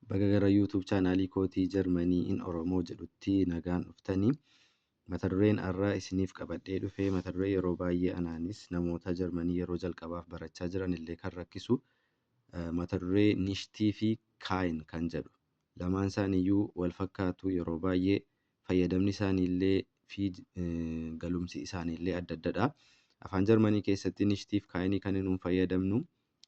Baga gara YouTube chaanaalii kootii Jarmanii in Oromoo jedhutti nagaan dhuftanii. Mata dureen har'aa isiniif qabadhee dhufee mata duree yeroo baay'ee anaanis namoota Jarmanii yeroo jalqabaaf barachaa jiran illee kan rakkisu mata duree nishtii fi kaayin kan jedhu. Lamaan isaaniiyyuu wal fakkaatu, yeroo baay'ee fayyadamni isaaniillee fi galumsi isaaniillee adda addadha. Afaan Jarmanii keessatti nishtii fi kaayinii kan nuun fayyadamnu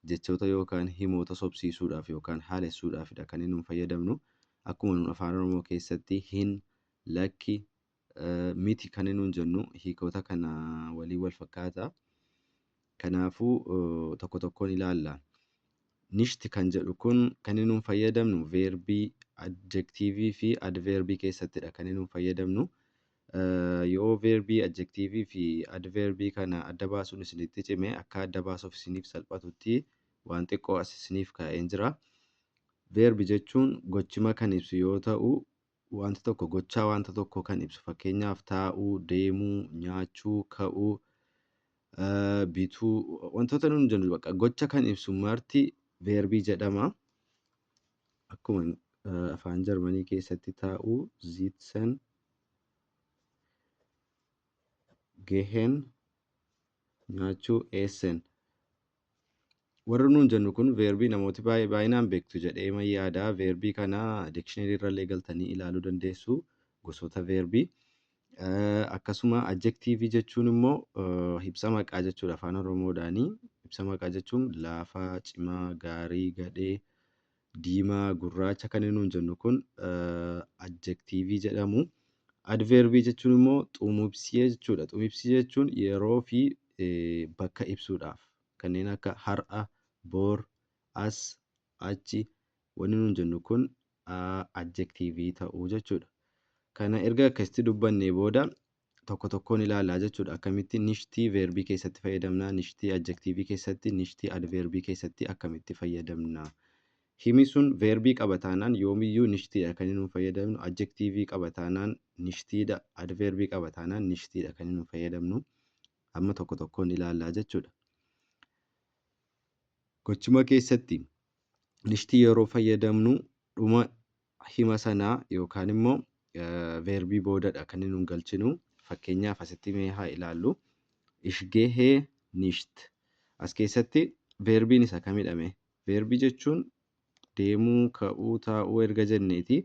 jechoota yookaan himoota sobsiisuudhaaf yookaan haalessuudhaafidha kan nuun fayyadamnu. Akkuma nuun afaan Oromoo keessatti hin, lakki, miti kan nuun jennu hiikota kana waliin wal fakkaata. Kanaafuu tokko tokkoon ilaalla. Nishti kan jedhu kun kan nuun fayyadamnu veerbii, adjektiivii fi adveerbii keessattidha kan nuun fayyadamnu. Yoo veerbii, adjektiivii fi adveerbii kana adda baasuun isinitti cime akka adda baasuuf isiniif salphatutti waan xiqqoo as isiniif kaa'een jira. Veerbii jechuun gochima kan ibsu yoo ta'u, wanta tokko gochaa wanta tokko kan ibsu, fakkeenyaaf taa'uu, deemuu, nyaachuu, ka'uu, bituu, wantoota nuun jennu bakka gocha kan ibsu marti veerbii jedhama. Akkuma afaan Jarmanii keessatti taa'uu, sitzen, gehen, nyaachuu, essen. Warri nuun jennu kun veerbii namooti baay'inaan beektu jedhee man yaada. Veerbii kana dikshiinarii irrallee galtanii ilaaluu dandeessu, gosoota veerbii. Akkasuma adjektiivii jechuun immoo ibsa maqaa jechuudha afaan Oromoodhaani. Ibsa maqaa jechuun laafaa, cimaa, gaarii, gadhee, diimaa, gurraacha kan nuun jennu kun adjektiivii jedhamu. Adveerbii jechuun immoo xumubsii jechuudha. Xumubsii jechuun yeroo fi bakka ibsuudhaaf kanneen akka har'a, boor, as, achi wanni nuun jennu kun adjektiivii ta'uu jechuudha. Kana erga akkasitti dubbannee booda tokko tokkoon ilaalaa jechuudha. Akkamitti nishtii veerbii keessatti fayyadamna, nishtii adjektiivii keessatti, nishtii adveerbii keessatti akkamitti fayyadamna. Himi sun veerbii qaba taanaan yoomiyyuu nishtiidha kan nuun fayyadamnu. Adjektiivii qaba taanaan nishtiidha. Adveerbii qaba taanaan nishtiidha kan nuun fayyadamnu. Amma tokko tokkoon ilaalaa jechuudha. Gochima keessatti nishtii yeroo fayyadamnu dhuma hima sanaa yookaan immoo veerbii boodadha kan nuun galchinu. Fakkeenyaaf asitti mee haa ilaallu. Ishgehee nisht. As keessatti veerbiin isa kamidhame? Veerbii jechuun deemuu, ka'uu, taa'uu erga jenneeti.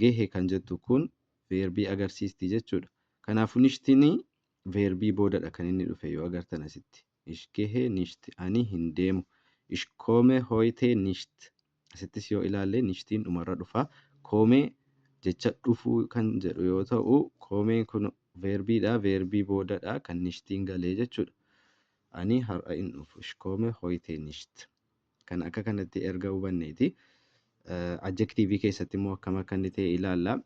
Gehee kan jettu kun veerbii agarsiisti jechuudha. Kanaafuu nishtiin veerbii boodadha kan inni dhufe yoo agartan asitti. Ishgehee nisht. Ani hin deemu. Ishkoome hoytee nisht. Asittis yoo ilaalle nishtiin dhumarra dhufa. Koomee jecha dhufuu kan jedhu yoo ta'u, koomeen kun veerbiidha. Veerbii boodadha kan nishtiin galee jechuudha. Ani har'a hin dhufu. Ishkoome hoytee nisht. Kan akka kanatti erga hubanneeti. Adjektiivii keessatti immoo akkam akka inni ta'e ilaalla.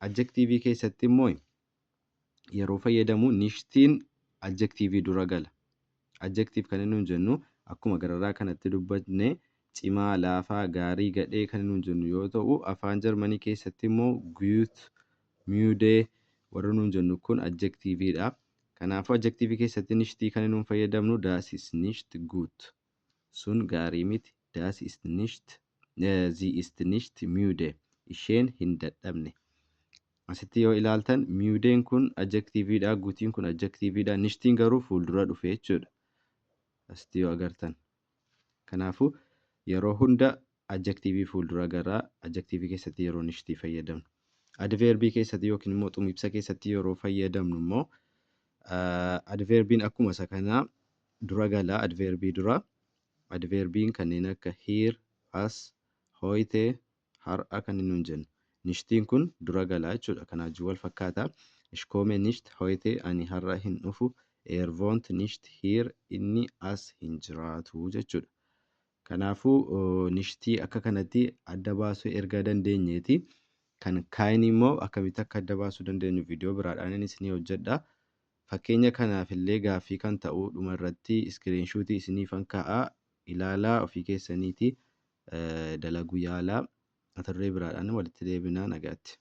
Adjektiivii keessatti immoo yeroo fayyadamu nishtiin adjektiivii dura gala. Adjektiiv kan nuun jennu akkuma gararraa kanatti dubbanne cimaa, laafaa, gaarii, gadhee kan nuun jennu yoo ta'u, afaan Jarmanii keessatti immoo guut, miudee warra nuun jennu kun adjektiiviidha. Kanaafuu adjektiivii keessatti nishtii kan nuun fayyadamnu das ist nicht gut. Sun gaarii miti. Das ist nicht, sie ist nicht müde. Isheen hin dadhabne. Asitti yoo ilaaltan miudeen kun adjektiiviidha, guutiin kun adjektiiviidha, nishtiin garuu fuuldura dhufe jechuudha. Asitti yoo agartan. Kanaafuu yeroo hunda adjektiivii fuuldura gara adjektiivii keessatti yeroo nishtii fayyadamnu. Adveerbii keessatti yookiin immoo xumibsa keessatti yeroo fayyadamnu immoo adveerbiin akkuma isa kanaa dura gala. Adveerbii dura. Adveerbiin kanneen akka hier, as, hoytee, har'a kan nuun jennu. Nishtiin kun dura galaa jechuudha. Kanaa wajjin wal fakkaata. Ishkoome nisht hoytee ani har'a hin dhufu. Woont nisht hier inni as hin jiraatu jechuudha. Kanaafuu nishtii akka kanatti adda baasuu erga dandeenyeeti. Kan kaayin immoo akkamitti akka adda baasuu dandeenyu viidiyoo biraadhaan isinii hojjedha. Fakkeenya kanaaf illee gaaffii kan ta'u dhumarratti iskiriinshuutii isiniifan ka'aa. Ilaalaa ofii keessaniiti dalaguu yaalaa. Mata duree biraadhaan walitti deebinaa. Nagaatti.